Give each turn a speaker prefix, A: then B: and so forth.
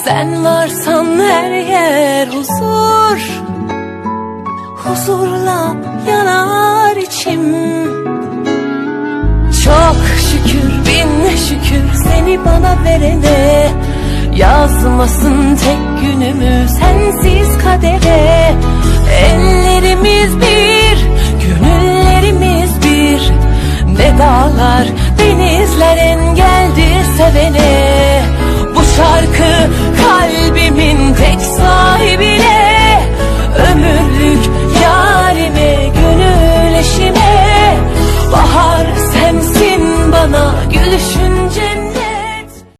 A: Sen varsan her yer huzur, huzurla yanar içim. Çok şükür, bin şükür seni bana verene. Yazmasın tek günümü sensiz kadere. Ellerimiz bir, gönüllerimiz bir. Ne dağlar, denizler engeldir sevene. Bu şarkı kalbimin tek sahibine, ömürlük yarime, gönül eşime. Bahar sensin bana, gülüşün